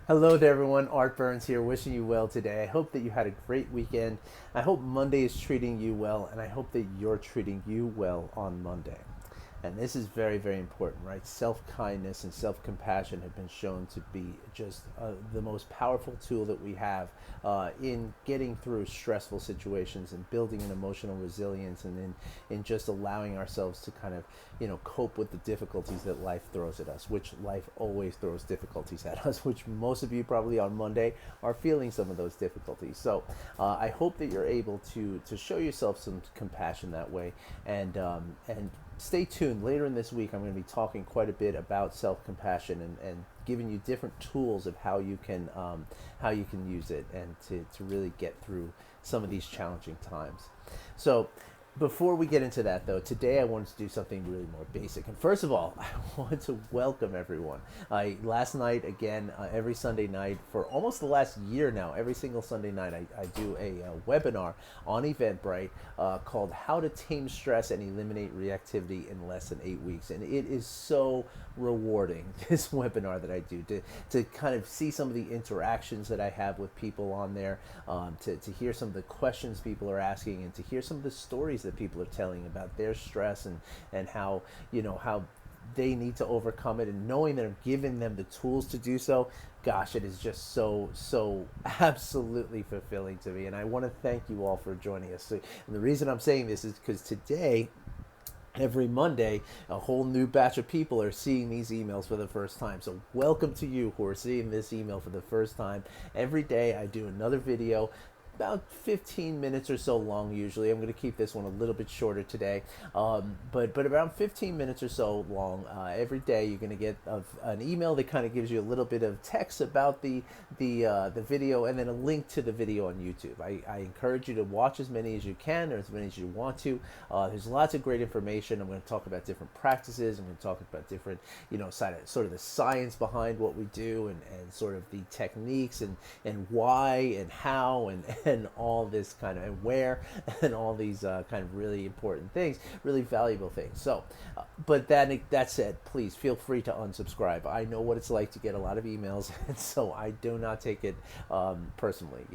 Hello there, everyone. Art Burns here, wishing you well today. I hope that you had a great weekend. I hope Monday is treating you well, and I hope that you're treating you well on Monday. And this is very, very important, right? Self kindness and self compassion have been shown to be just the most powerful tool that we have in getting through stressful situations and building an emotional resilience, and in just allowing ourselves to kind of, cope with the difficulties that life throws at us, which life always throws difficulties at us, which most of you probably on Monday are feeling some of those difficulties. So I hope that you're able to show yourself some compassion that way, and stay tuned. Later in this week, I'm going to be talking quite a bit about self-compassion and giving you different tools of how you can use it and to really get through some of these challenging times. So before we get into that, though, today I wanted to do something really more basic. And first of all, I want to welcome everyone. Last night, again, every Sunday night for almost the last year now, every single Sunday night, I do a webinar on Eventbrite called How to Tame Stress and Eliminate Reactivity in Less than 8 weeks. And it is so rewarding, this webinar that I do, to kind of see some of the interactions that I have with people on there, to hear some of the questions people are asking, and to hear some of the stories that people are telling about their stress, and how, how they need to overcome it, and knowing that I'm giving them the tools to do so. Gosh, it is just so absolutely fulfilling to me, and I want to thank you all for joining us. So, and the reason I'm saying this is because today, every Monday, a whole new batch of people are seeing these emails for the first time. So welcome to you who are seeing this email for the first time. Every day I do another video, about 15 minutes or so long usually. I'm going to keep this one a little bit shorter today, but around 15 minutes or so long. Every day you're going to get an email that kind of gives you a little bit of text about the video, and then a link to the video on YouTube. I encourage you to watch as many as you can, or as many as you want to. There's lots of great information. I'm going to talk about different practices. I'm going to talk about different, sort of the science behind what we do, and sort of the techniques, and why and how, and all this kind of, and where, and all these kind of really important things, really valuable things. So, but that said, please feel free to unsubscribe. I know what it's like to get a lot of emails, and so I do not take it personally.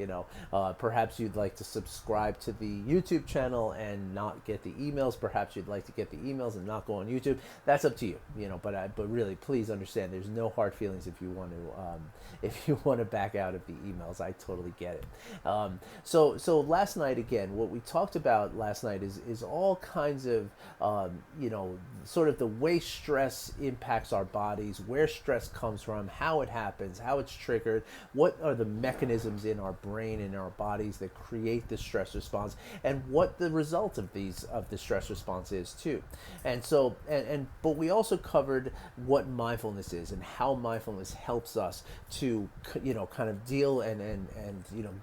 Perhaps you'd like to subscribe to the YouTube channel and not get the emails. Perhaps you'd like to get the emails and not go on YouTube. That's up to you. But really, please understand, there's no hard feelings if you want to back out of the emails. I totally get it. So last night, again, what we talked about last night is all kinds of sort of the way stress impacts our bodies, where stress comes from, how it happens, how it's triggered, what are the mechanisms in our brain and our bodies that create the stress response, and what the result of the stress response is too. And so but we also covered what mindfulness is, and how mindfulness helps us to kind of deal and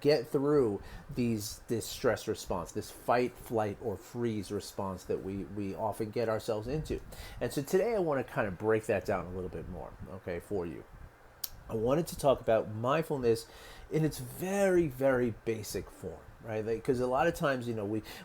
get through this stress response, this fight, flight, or freeze response that we often get ourselves into. And so today I want to kind of break that down a little bit more, okay, for you. I wanted to talk about mindfulness in its very, very basic form, right? Because a lot of times,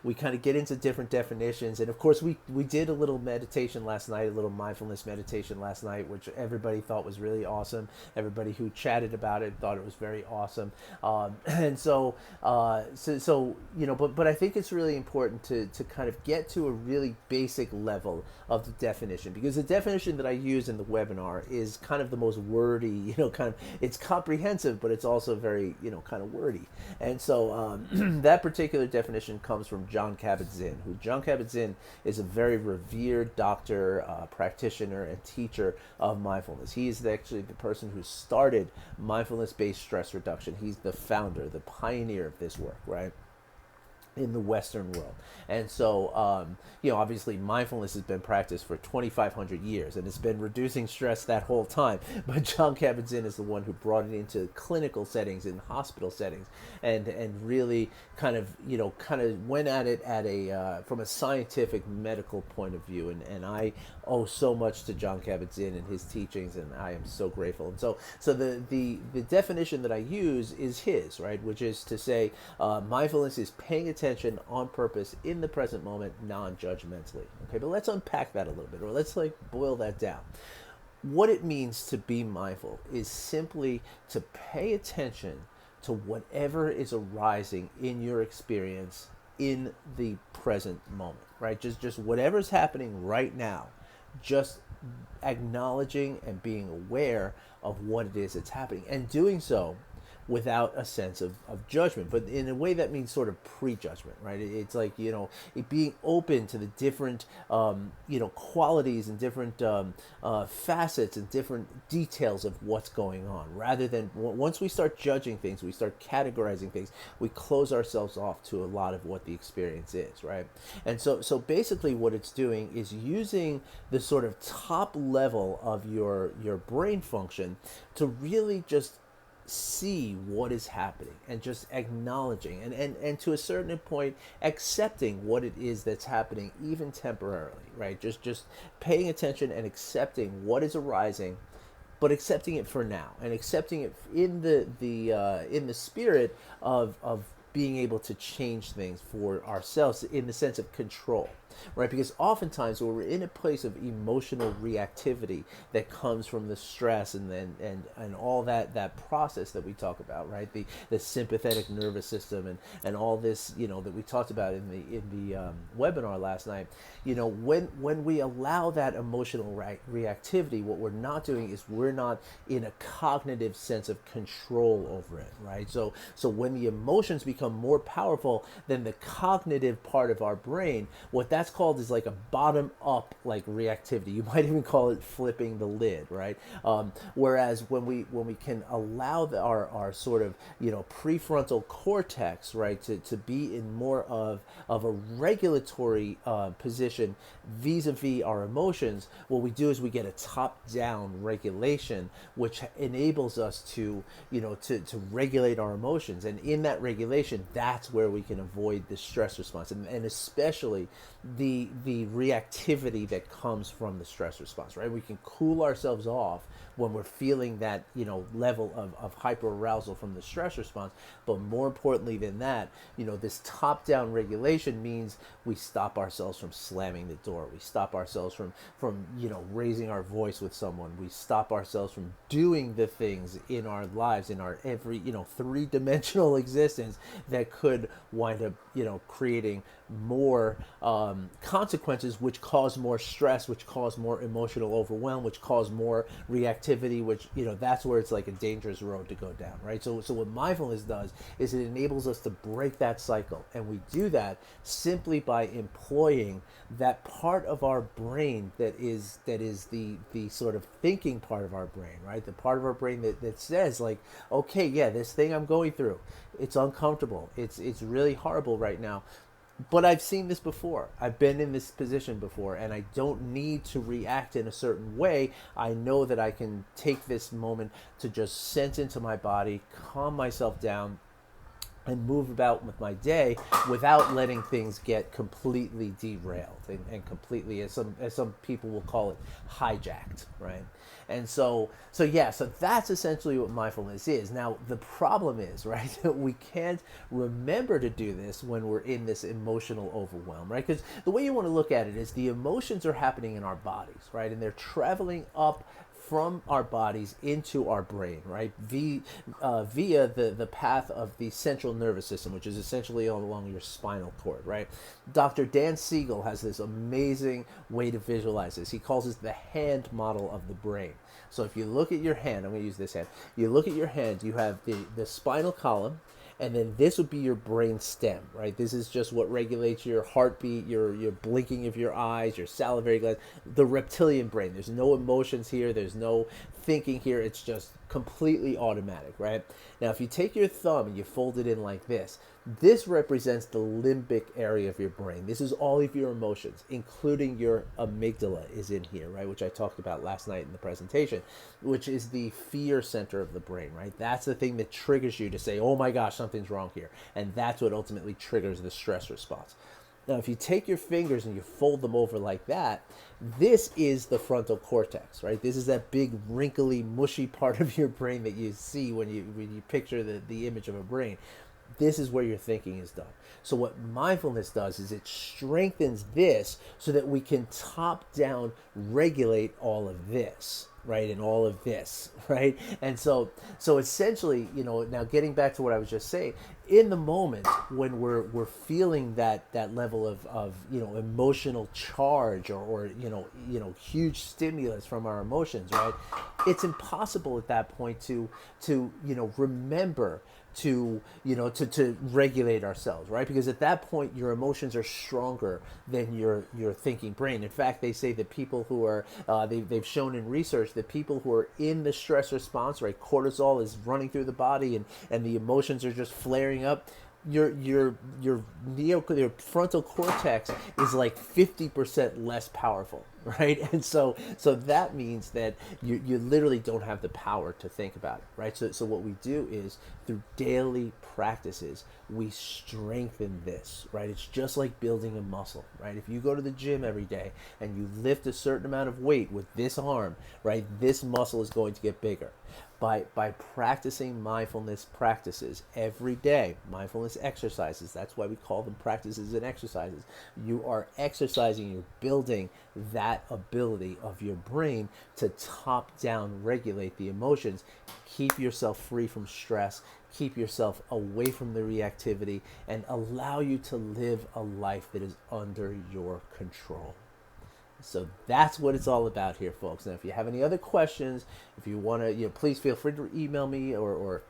we kind of get into different definitions. And of course, we did a little meditation last night, a little mindfulness meditation last night, which everybody thought was really awesome. Everybody who chatted about it thought it was very awesome. And so, but I think it's really important to kind of get to a really basic level of the definition, because the definition that I use in the webinar is kind of the most wordy, it's comprehensive, but it's also very, kind of wordy. And so, that particular definition comes from Jon Kabat-Zinn, who Jon Kabat-Zinn is a very revered doctor, practitioner, and teacher of mindfulness. He is actually the person who started mindfulness-based stress reduction. He's the founder, the pioneer of this work, right, in the Western world. And so, obviously mindfulness has been practiced for 2,500 years, and it's been reducing stress that whole time. But Jon Kabat-Zinn is the one who brought it into clinical settings, in hospital settings, and really kind of went at it from a scientific medical point of view. And I owe so much to Jon Kabat-Zinn and his teachings, and I am so grateful. And so the definition that I use is his, right, which is to say, mindfulness is paying attention on purpose in the present moment, non-judgmentally. Okay, but let's unpack that a little bit, or let's boil that down. what it means to be mindful is simply to pay attention to whatever is arising in your experience in the present moment, right? Just whatever's happening right now, just acknowledging and being aware of what it is that's happening, and doing so without a sense of judgment, but in a way that means sort of prejudgment, right? It's like, it being open to the different, qualities and different facets and different details of what's going on, rather than once we start judging things, we start categorizing things, we close ourselves off to a lot of what the experience is, right? And so basically what it's doing is using the sort of top level of your brain function to really just see what is happening and just acknowledging and to a certain point accepting what it is that's happening, even temporarily, right? Just paying attention and accepting what is arising, but accepting it for now, and accepting it in the spirit of being able to change things for ourselves in the sense of control, right? Because oftentimes when we're in a place of emotional reactivity that comes from the stress and all that process that we talk about, right? The sympathetic nervous system and all this, that we talked about in the webinar last night. When we allow that emotional reactivity, what we're not doing is we're not in a cognitive sense of control over it, right? So when the emotions become more powerful than the cognitive part of our brain, what that's called is like a bottom up like reactivity. You might even call it flipping the lid, right? Whereas when we can allow our sort of prefrontal cortex, right, to be in more of a regulatory position vis-a-vis our emotions, what we do is we get a top-down regulation, which enables us to regulate our emotions, and in that regulation, that's where we can avoid the stress response, and especially the reactivity that comes from the stress response, right? We can cool ourselves off when we're feeling that level of hyperarousal from the stress response, but more importantly than that, this top-down regulation means we stop ourselves from slamming the door, we stop ourselves from raising our voice with someone, we stop ourselves from doing the things in our lives, in our every three-dimensional existence that could wind up creating more consequences, which cause more stress, which cause more emotional overwhelm, which cause more reactivity, which that's where it's like a dangerous road to go down, right? So what mindfulness does is it enables us to break that cycle, and we do that simply by employing that part of our brain that is the sort of thinking part of our brain, right? The part of our brain that says, like, okay, yeah, this thing I'm going through, it's uncomfortable, it's really horrible right now, but I've seen this before. I've been in this position before, and I don't need to react in a certain way. I know that I can take this moment to just sense into my body, calm myself down, and move about with my day without letting things get completely derailed and completely, as some people will call it, hijacked, right? And so that's essentially what mindfulness is. Now the problem is, right, that we can't remember to do this when we're in this emotional overwhelm, right? Because the way you want to look at it is the emotions are happening in our bodies, right, and they're traveling up from our bodies into our brain, right? Via the path of the central nervous system, which is essentially all along your spinal cord, right? Dr. Dan Siegel has this amazing way to visualize this. He calls this the hand model of the brain. So if you look at your hand, I'm going to use this hand. You look at your hand, you have the spinal column, and then this would be your brain stem, right? This is just what regulates your heartbeat, your blinking of your eyes, your salivary glands, the reptilian brain. There's no emotions here, there's no thinking here, it's just completely automatic, right? Now if you take your thumb and you fold it in like this represents the limbic area of your brain. This is all of your emotions, including your amygdala is in here, right? Which I talked about last night in the presentation, which is the fear center of the brain, right? That's the thing that triggers you to say, oh my gosh, something's wrong here. And that's what ultimately triggers the stress response. Now, if you take your fingers and you fold them over like that, this is the frontal cortex, right? This is that big, wrinkly, mushy part of your brain that you see when you picture the image of a brain. This is where your thinking is done. So what mindfulness does is it strengthens this so that we can top down regulate all of this. right, and all of this, right? And so essentially, now getting back to what I was just saying, in the moment when we're feeling that level of emotional charge, or huge stimulus from our emotions, right? It's impossible at that point to remember to regulate ourselves, right? Because at that point your emotions are stronger than your thinking brain. In fact, they say that people who are they've shown in research that people who are in the stress response, right, cortisol is running through the body, and the emotions are just flaring up, your frontal cortex is like 50% less powerful, right? And so that means that you literally don't have the power to think about it, right? So what we do is, through daily practices, we strengthen this, right? It's just like building a muscle, right? If you go to the gym every day and you lift a certain amount of weight with this arm, right, this muscle is going to get bigger. By practicing mindfulness practices every day, mindfulness exercises, that's why we call them practices and exercises. You are exercising, you're building that ability of your brain to top down regulate the emotions, keep yourself free from stress, keep yourself away from the reactivity, and allow you to live a life that is under your control. So that's what it's all about here, folks. Now, if you have any other questions, if you want to, please feel free to email me, or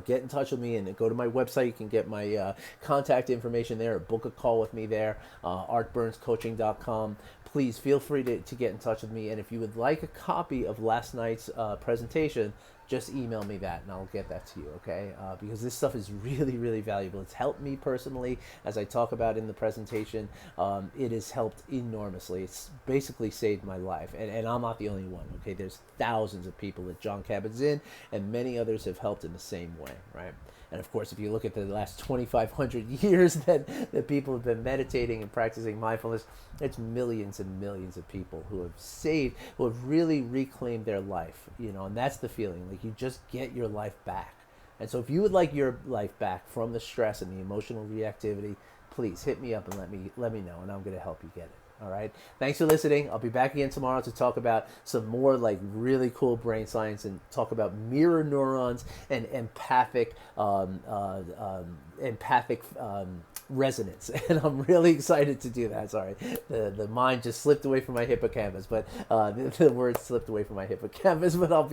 get in touch with me, and go to my website. You can get my contact information there, or book a call with me there, artburnscoaching.com. Please feel free to get in touch with me. And if you would like a copy of last night's presentation, just email me that and I'll get that to you, okay? Because this stuff is really, really valuable. It's helped me personally, as I talk about in the presentation. It has helped enormously. It's basically saved my life. And I'm not the only one, okay? There's thousands of people that John Kabat-Zinn in, and many others have helped in the same way, right? And of course, if you look at the last 2,500 years that people have been meditating and practicing mindfulness, it's millions and millions of people who have really reclaimed their life, and that's the feeling. Like, you just get your life back. And so if you would like your life back from the stress and the emotional reactivity, please hit me up and let me know, and I'm going to help you get it. All right. Thanks for listening. I'll be back again tomorrow to talk about some more like really cool brain science, and talk about mirror neurons and empathic resonance. And I'm really excited to do that. Sorry, the mind just slipped away from my hippocampus, but the words slipped away from my hippocampus. But I'll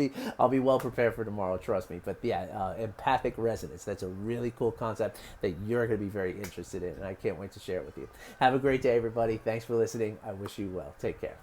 be well prepared for tomorrow. Trust me. But yeah, empathic resonance. That's a really cool concept that you're going to be very interested in, and I can't wait to share it with you. Have a great day, everybody. Thanks for listening. I wish you well. Take care.